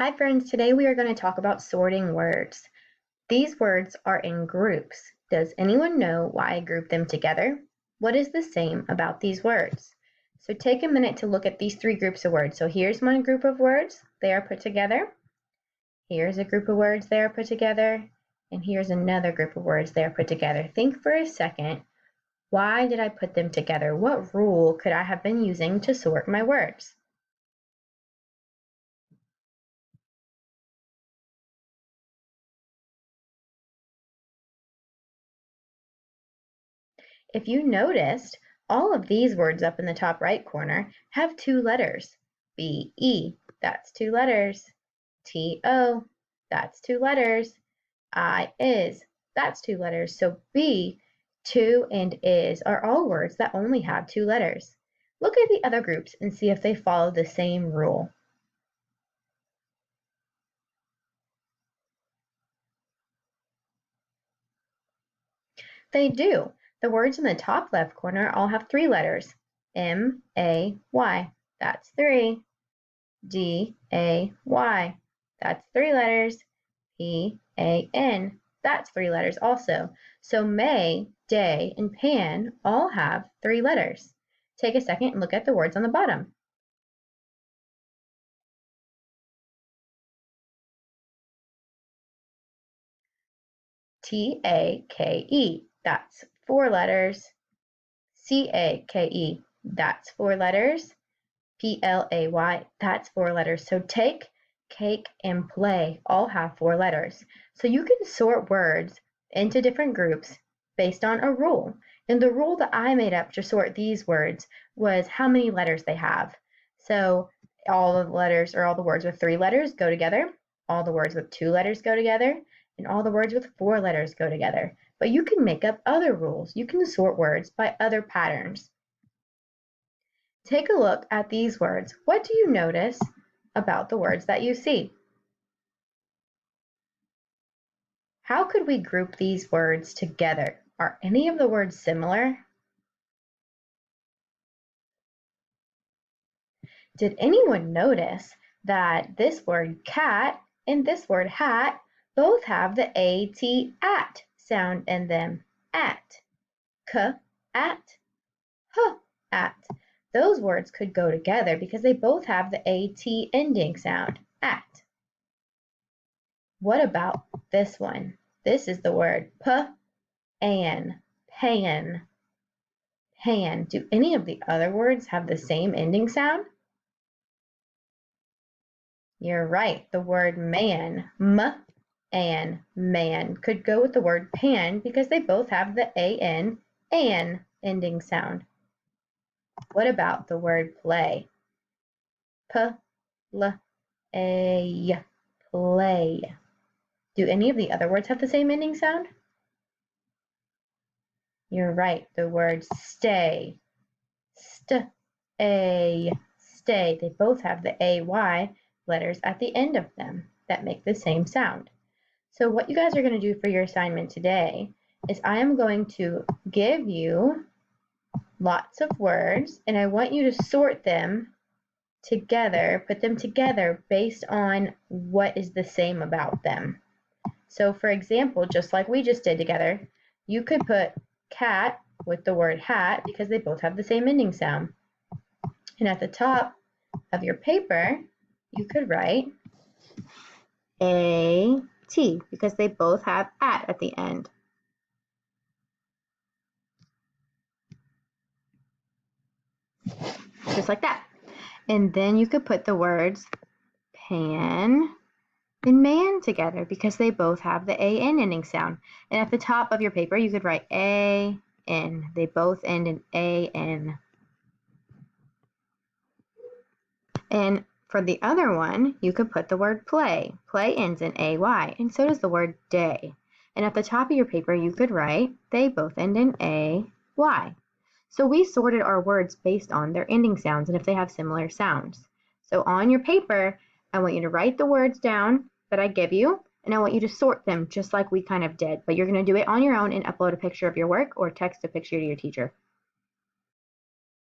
Hi friends, today we are going to talk about sorting words. These words are in groups. Does anyone know why I grouped them together? What is the same about these words? So take a minute to look at these three groups of words. So here's one group of words, they are put together. Here's a group of words, they are put together. And here's another group of words, they are put together. Think for a second, why did I put them together? What rule could I have been using to sort my words? If you noticed, all of these words up in the top right corner have two letters. B-E, that's two letters. T-O, that's two letters. I-is, that's two letters. So be, to, and is are all words that only have two letters. Look at the other groups and see if they follow the same rule. They do. The words in the top left corner all have three letters. M-A-Y, that's three. D-A-Y, that's three letters. P-A-N, that's three letters also. So May, day, and pan all have three letters. Take a second and look at the words on the bottom. T-A-K-E, that's four letters. C-A-K-E, that's four letters. P-L-A-Y, that's four letters. So take, cake, and play all have four letters. So you can sort words into different groups based on a rule. And the rule that I made up to sort these words was how many letters they have. So all the letters or all the words with three letters go together, all the words with two letters go together, and all the words with four letters go together. But you can make up other rules. You can sort words by other patterns. Take a look at these words. What do you notice about the words that you see? How could we group these words together? Are any of the words similar? Did anyone notice that this word cat and this word hat both have the A-T at sound in them? At, k, at, h, at. Those words could go together because they both have the A-T ending sound, at. What about this one? This is the word pan, pan, pan. Do any of the other words have the same ending sound? You're right, the word man, and man, could go with the word pan because they both have the an ending sound. What about the word play? P-l-a, play. Do any of the other words have the same ending sound? You're right, the word stay, stay. They both have the AY letters at the end of them that make the same sound. So what you guys are going to do for your assignment today is I am going to give you lots of words and I want you to sort them together, put them together based on what is the same about them. So for example, just like we just did together, you could put cat with the word hat because they both have the same ending sound. And at the top of your paper, you could write A-T because they both have at the end. Just like that. And then you could put the words pan and man together because they both have the A-N ending sound. And at the top of your paper, you could write A-N. They both end in A-N. And for the other one, you could put the word play. Play ends in A-Y, and so does the word day. And at the top of your paper, you could write, they both end in A-Y. So we sorted our words based on their ending sounds and if they have similar sounds. So on your paper, I want you to write the words down that I give you, and I want you to sort them just like we kind of did. But you're going to do it on your own and upload a picture of your work or text a picture to your teacher.